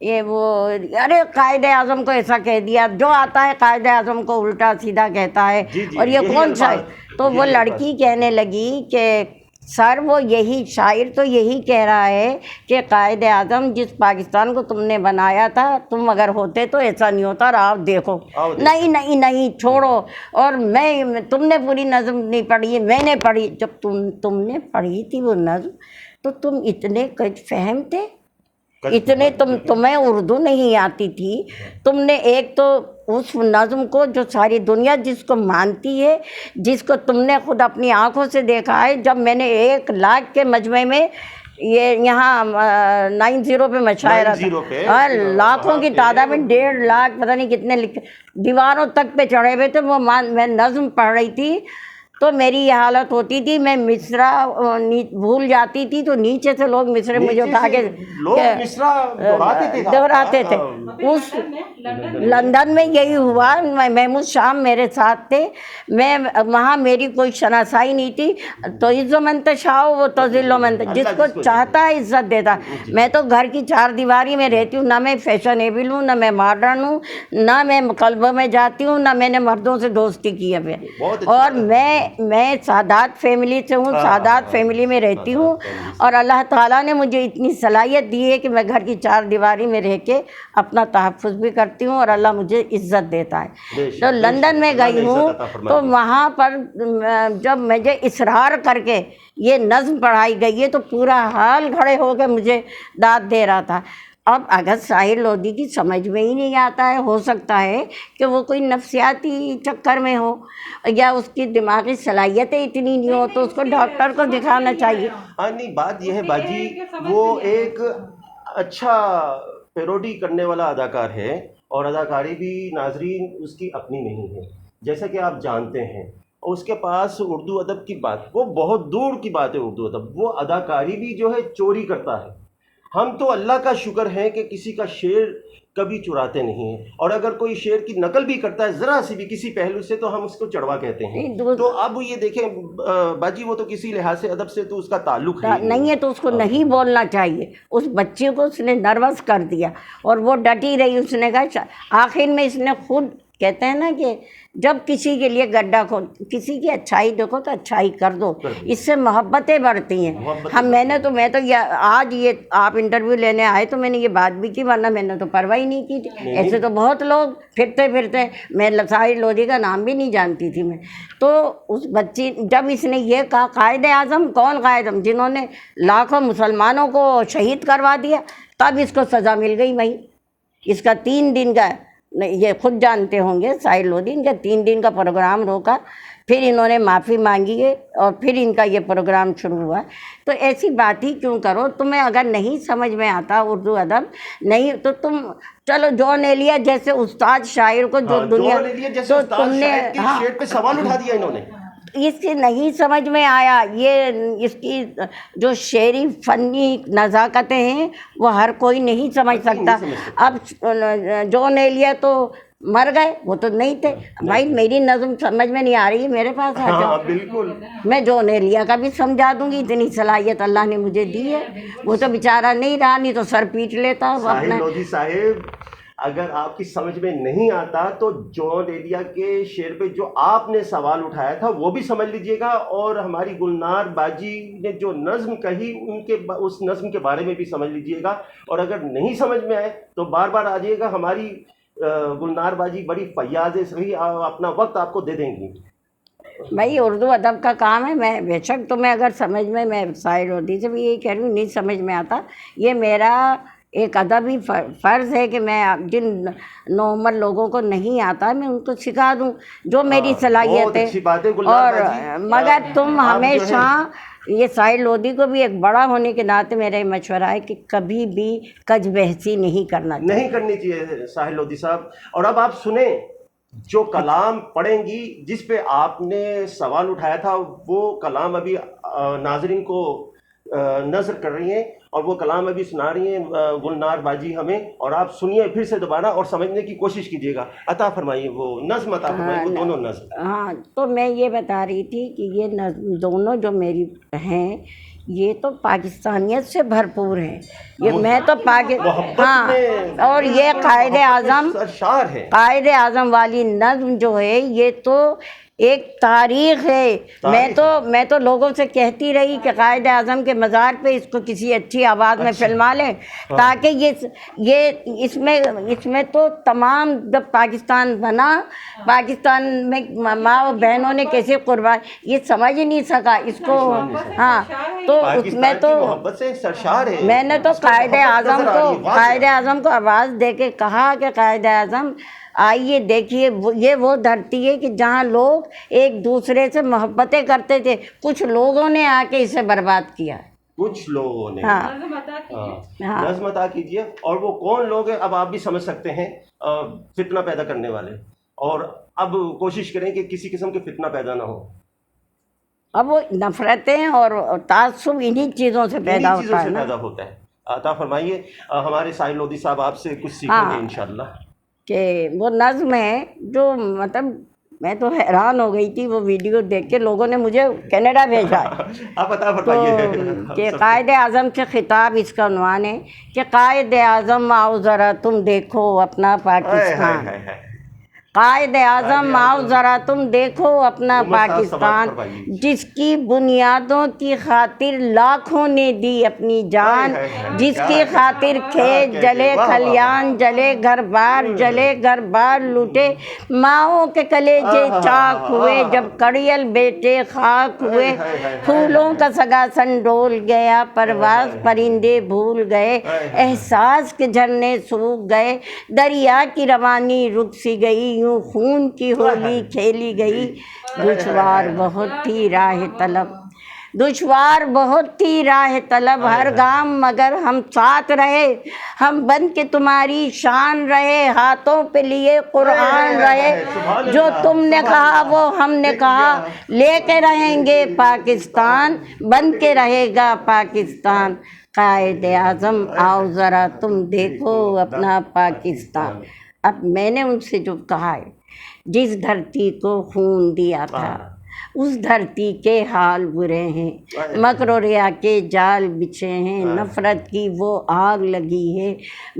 یہ وہ ارے قائد اعظم کو ایسا کہہ دیا، جو آتا ہے قائد اعظم کو الٹا سیدھا کہتا ہے. جی جی اور یہ یہی کون سا ہے؟ الفاظ، تو وہ یہی لڑکی الفاظ. کہنے لگی کہ سر وہ یہی شاعر تو یہی کہہ رہا ہے کہ قائد اعظم جس پاکستان کو تم نے بنایا تھا، تم اگر ہوتے تو ایسا نہیں ہوتا، اور آپ دیکھو. آؤ دیکھو. نہیں نہیں نہیں چھوڑو. اور تم نے پوری نظم نہیں پڑھی ہے، میں نے پڑھی. جب تم نے پڑھی تھی وہ نظم تو تم اتنے فہم تھے، اتنے تمہیں اردو نہیں آتی تھی. تم نے ایک تو اس نظم کو جو ساری دنیا جس کو مانتی ہے، جس کو تم نے خود اپنی آنکھوں سے دیکھا ہے. جب میں نے 1,00,000 کے مجمع میں یہ یہاں 90 پہ مشاعرہ 90 پہ تھا، لاکھوں کی تعداد میں 1,50,000 پتہ نہیں کتنے لکھے دیواروں تک پہ چڑھے ہوئے تھے. وہ میں نظم پڑھ رہی تھی تو میری یہ حالت ہوتی تھی، میں مصرع بھول جاتی تھی تو نیچے سے لوگ مصرع مجھے اٹھا کے لوگ مصرع دہراتے تھے. اس لندن میں یہی ہوا. محمود شام میرے ساتھ تھے. میں وہاں میری کوئی شناسائی نہیں تھی. تو عز و من تشاء و تذل من تشاء، جس کو چاہتا ہے عزت دیتا. میں تو گھر کی 4 دیواری میں رہتی ہوں، نہ میں فیشنیبل ہوں، نہ میں ماڈرن ہوں، نہ میں کلبوں میں جاتی ہوں، نہ میں نے مردوں سے دوستی کی ہے. اور میں سادات فیملی سے ہوں، سادات فیملی میں رہتی ہوں. اور اللہ تعالیٰ نے مجھے اتنی صلاحیت دی ہے کہ میں گھر کی 4 دیواری میں رہ کے اپنا تحفظ بھی کرتی ہوں اور اللہ مجھے عزت دیتا ہے. تو لندن میں گئی ہوں تو وہاں پر جب مجھے اصرار کر کے یہ نظم پڑھائی گئی ہے تو پورا حال کھڑے ہو کے مجھے داد دے رہا تھا. اب اگر ساحر لودھی کی سمجھ میں ہی نہیں آتا ہے، ہو سکتا ہے کہ وہ کوئی نفسیاتی چکر میں ہو یا اس کی دماغی صلاحیتیں اتنی نہیں ہو تو اس کو ڈاکٹر کو دکھانا چاہیے. ہاں نہیں، بات یہ ہے باجی، وہ ایک اچھا پیروڈی کرنے والا اداکار ہے، اور اداکاری بھی ناظرین اس کی اپنی نہیں ہے، جیسا کہ آپ جانتے ہیں. اور اس کے پاس اردو ادب کی بات، وہ بہت دور کی بات ہے. اردو ادب، وہ اداکاری بھی جو ہے چوری کرتا ہے. ہم تو اللہ کا شکر ہے کہ کسی کا شعر کبھی چراتے نہیں ہیں، اور اگر کوئی شعر کی نقل بھی کرتا ہے ذرا سی بھی کسی پہلو سے تو ہم اس کو چڑوا کہتے ہیں. تو اب یہ دیکھیں باجی، وہ تو کسی لحاظ سے ادب سے تو اس کا تعلق نہیں ہے تو اس کو نہیں بولنا چاہیے. اس بچے کو اس نے نروس کر دیا اور وہ ڈٹی رہی. اس نے کہا آخر میں اس نے خود کہتے ہیں نا کہ جب کسی کے لیے گڈھا کھود، کسی کی اچھائی دیکھو تو اچھائی کر دو، اس سے محبتیں بڑھتی ہیں. میں تو آج یہ آپ انٹرویو لینے آئے تو میں نے یہ بات بھی کی، ورنہ میں نے تو پرواہ ہی نہیں کی تھی. ایسے تو بہت لوگ پھرتے میں ساحر لودھی کا نام بھی نہیں جانتی تھی میں. تو اس بچی جب اس نے یہ کہا قائد اعظم کون قائد اعظم جنہوں نے لاکھوں مسلمانوں کو شہید کروا دیا، تب اس کو سزا مل گئی. وہیں اس کا 3 دن کا، یہ خود جانتے ہوں گے ساحر لودھی، ان کا 3 دن کا پروگرام روکا، پھر انہوں نے معافی مانگی ہے اور پھر ان کا یہ پروگرام شروع ہوا. تو ایسی بات ہی کیوں کرو؟ تمہیں اگر نہیں سمجھ میں آتا اردو ادب نہیں تو تم چلو جون ایلیا جیسے استاد شاعر کو جو دنیا تو تم نے شعر پہ سوال اٹھا دیا انہوں نے. اس سے نہیں سمجھ میں آیا. یہ اس کی جو شعری فنی نزاکتیں ہیں وہ ہر کوئی نہیں سمجھ سکتا. اب جون ایلیا تو مر گئے، وہ تو نہیں تھے. بھائی میری نظم سمجھ میں نہیں آ رہی ہے، میرے پاس آ جاؤ، بالکل میں جون ایلیا کا بھی سمجھا دوں گی. اتنی صلاحیت اللہ نے مجھے دی ہے. وہ تو بیچارہ نہیں رہا، نہیں تو سر پیٹ لیتا. ساحر لودھی صاحب، اگر آپ کی سمجھ میں نہیں آتا تو جون ایلیا کے شعر پہ جو آپ نے سوال اٹھایا تھا وہ بھی سمجھ لیجئے گا، اور ہماری گلنار باجی نے جو نظم کہی اس نظم کے بارے میں بھی سمجھ لیجئے گا. اور اگر نہیں سمجھ میں آئے تو بار بار آ جائیے گا. ہماری گلنار باجی بڑی فیاض ہے، صحیح اپنا وقت آپ کو دے دیں گی. بھائی اردو ادب کا کام ہے. میں بے شک تمہیں اگر سمجھ میں ساحر لودھی سے بھی یہی کہہ رہی ہوں، نہیں سمجھ میں آتا. یہ میرا ایک ادبی فرض ہے کہ میں جن نوعمر لوگوں کو نہیں آتا میں ان کو سکھا دوں جو میری صلاحیت ہے. اور مگر تم ہمیشہ یہ ساحر لودھی کو بھی ایک بڑا ہونے کے ناطے میرا یہ مشورہ ہے کہ کبھی بھی کج بحثی نہیں کرنا چاہیے. نہیں کرنی چاہیے ساحر لودھی صاحب. اور اب آپ سنیں جو کلام پڑھیں گی، جس پہ آپ نے سوال اٹھایا تھا، وہ کلام ابھی ناظرین کو نظر کر رہی ہیں اور وہ کلام ابھی سنا رہی ہیں گلنار باجی ہمیں. اور آپ سنیے پھر سے دوبارہ اور سمجھنے کی کوشش کیجیے گا. عطا فرمائیے وہ نظم، عطا فرمائیے وہ دونوں نظم. ہاں تو میں یہ بتا رہی تھی کہ یہ نظم دونوں جو میری ہیں یہ تو پاکستانیت سے بھرپور ہیں، یہ میں تو محبت ہاں، میں اور یہ قائد اعظم، سرشار ہے، قائد اعظم والی نظم جو ہے یہ تو ایک تاریخ ہے۔ میں تو لوگوں سے کہتی رہی کہ قائد اعظم کے مزار پہ اس کو کسی اچھی آواز میں فلما لیں، تاکہ یہ اس میں تو تمام جب پاکستان بنا، پاکستان میں ماں و بہنوں نے کیسے قربان، یہ سمجھ ہی نہیں سکا اس کو۔ ہاں، تو اس میں تو محبت سے سرشار ہے۔ میں نے تو قائد اعظم کو آواز دے کے کہا کہ قائد اعظم آئیے دیکھیے، یہ وہ دھرتی ہے کہ جہاں لوگ ایک دوسرے سے محبتیں کرتے تھے، کچھ لوگوں نے آ کے اسے برباد کیا، کچھ لوگوں نے۔ ہاں نظم عطا کیجیے، اور وہ کون لوگ ہیں اب آپ بھی سمجھ سکتے ہیں، فتنہ پیدا کرنے والے، اور اب کوشش کریں کہ کسی قسم کے فتنہ پیدا نہ ہو۔ اب وہ نفرتیں اور تعصب انہی چیزوں سے پیدا ہوتا ہے نا۔ ہوتا ہے۔ عطا فرمائیے، ہمارے ساحل لودھی صاحب آپ سے کچھ سیکھیں گے انشاءاللہ۔ کہ وہ نظم ہے جو مطلب میں تو حیران ہو گئی تھی وہ ویڈیو دیکھ کے، لوگوں نے مجھے کینیڈا بھیجا ہے۔ آپ عطا تو فرمائیے کہ قائد اعظم سے خطاب، اس کا عنوان ہے کہ قائد اعظم آؤ ذرا تم دیکھو اپنا پاکستان، قائد اعظم آؤ ذرا تم دیکھو اپنا پاکستان، جس کی بنیادوں کی خاطر لاکھوں نے دی اپنی جان، جس کی خاطر کھیت جلے، کھلیان جلے، گھر بار جلے، گھر بار لوٹے، ماؤں کے کلیجے چاک ہوئے جب کڑیل بیٹے خاک ہوئے، پھولوں کا سگا سن ڈول گیا، پرواز پرندے بھول گئے، احساس کے جھرنے سوکھ گئے، دریا کی روانی رک سی گئی، یوں خون کی ہولی کھیلی گئی، دشوار بہت تھی راہ طلب، دشوار بہت تھی راہ طلب، ہر گام مگر ہم ساتھ رہے، ہم بن کے تمہاری شان رہے، ہاتھوں پہ لیے قرآن رہے، جو تم نے کہا وہ ہم نے کہا، لے کے رہیں گے پاکستان، بن کے رہے گا پاکستان، قائد اعظم آؤ ذرا تم دیکھو اپنا پاکستان۔ اب میں نے ان سے جو کہا ہے، جس دھرتی کو خون دیا تھا اس دھرتی کے حال برے ہیں، مکر و ریا کے جال بچھے ہیں، نفرت کی وہ آگ لگی ہے،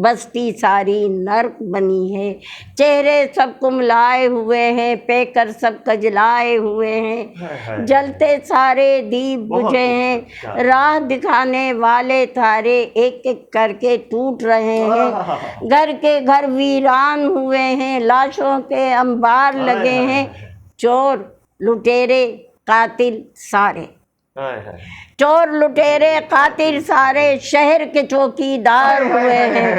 بستی ساری نرک بنی ہے، چہرے سب کملائے ہوئے ہیں، پیکر سب کجلائے ہوئے ہیں، جلتے سارے دیپ بجھے ہیں، راہ دکھانے والے تارے ایک ایک کر کے ٹوٹ رہے ہیں، گھر کے گھر ویران ہوئے ہیں، لاشوں کے انبار لگے ہیں، چور لٹیرے قاتل سارے، چور لٹیرے قاتل سارے شہر کے چوکی دار ہوئے ہیں،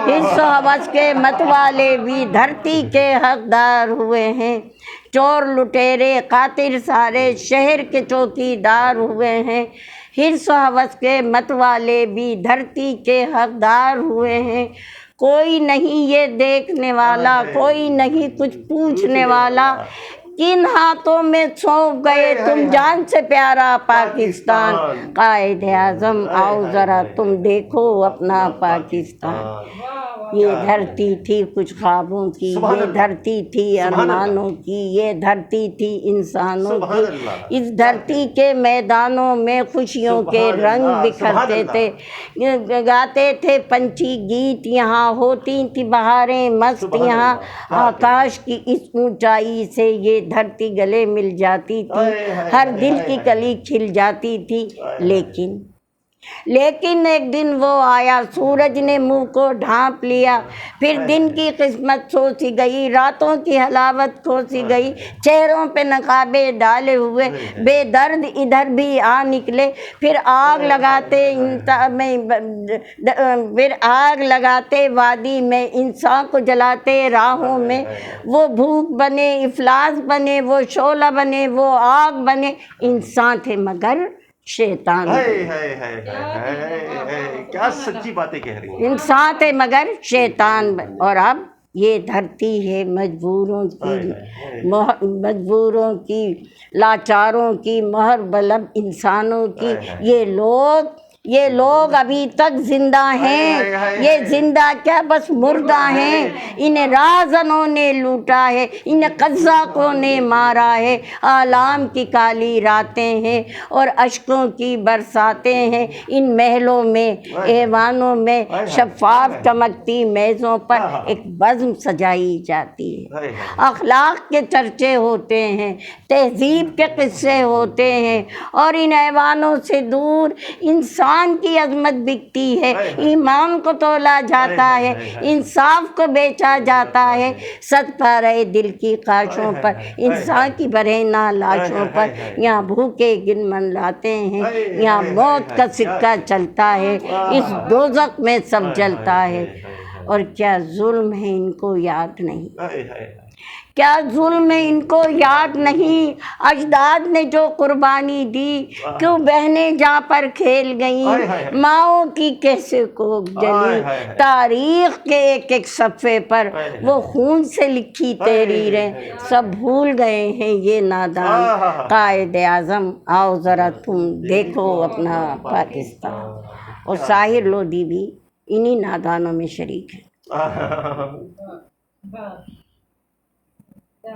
حرص و ہوس کے متوالے بھی دھرتی کے حقدار ہوئے ہیں، چور لٹیرے قاتل سارے شہر کے چوکی دار ہوئے ہیں، حرص و ہوس کے متوالے بھی دھرتی کے حقدار ہوئے ہیں، کوئی نہیں یہ دیکھنے والا، کوئی نہیں کچھ پوچھنے والا، کن ہاتھوں میں سونپ گئے تم جان سے پیارا پاکستان، قائد اعظم آؤ ذرا تم دیکھو اپنا پاکستان۔ یہ دھرتی تھی کچھ خوابوں کی، یہ دھرتی تھی ارمانوں کی، یہ دھرتی تھی انسانوں کی، اس دھرتی کے میدانوں میں خوشیوں کے رنگ بکھرتے تھے، گاتے تھے پنچھی گیت، یہاں ہوتی تھی بہاریں مست، یہاں آکاش کی اس اونچائی سے یہ دھرتی گلے مل جاتی تھی، ہر دل کی کلی کھل جاتی تھی، لیکن ایک دن وہ آیا، سورج نے منہ کو ڈھانپ لیا، پھر دن کی قسمت سوسی گئی، راتوں کی حلاوت کھوسی گئی، چہروں پہ نقابیں ڈالے ہوئے بے درد ادھر بھی آ نکلے، پھر آگ لگاتے وادی میں، انسان کو جلاتے راہوں میں، وہ بھوک بنے افلاس بنے، وہ شعلہ بنے، وہ آگ بنے، انسان تھے مگر شیطان بنے، کیا سچی باتیں کہہ رہی ہیں، انسان تھے مگر شیطان بنے، اور اب یہ دھرتی ہے مجبوروں کی لاچاروں کی، مہر بلب انسانوں کی، یہ لوگ یہ لوگ ابھی تک زندہ ہیں، یہ زندہ کیا بس مردہ ہیں، انہیں رازنوں نے لوٹا ہے، انہیں قزاقوں نے مارا ہے، آلام کی کالی راتیں ہیں اور اشکوں کی برساتیں ہیں، ان محلوں میں ایوانوں میں شفاف چمکتی میزوں پر ایک بزم سجائی جاتی ہے، اخلاق کے چرچے ہوتے ہیں، تہذیب کے قصے ہوتے ہیں، اور ان ایوانوں سے دور انسان کی عظمت بکتی ہے، ایمان کو تولا جاتا ہے، انصاف کو بیچا جاتا ہے، صدقہ رہے دل کی خواہشوں پر، انسان کی برہنہ لاشوں پر، یہاں بھوکے گن منلاتے ہیں، یہاں موت کا سکہ چلتا ہے، اس دوزخ میں سب جلتا ہے، اور کیا ظلم ہے ان کو یاد نہیں، کیا ظلم ہے ان کو یاد نہیں، اجداد نے جو قربانی دی، کیوں بہنیں جہاں پر کھیل گئیں، ماؤں کی کیسے کوکھ جلی، تاریخ کے ایک ایک صفحے پر وہ خون سے لکھی تحریریں سب بھول گئے ہیں یہ نادان قائد اعظم، آؤ ذرا تم دیکھو اپنا پاکستان، اور ساحر لودھی بھی انہی نادانوں میں شریک ہے۔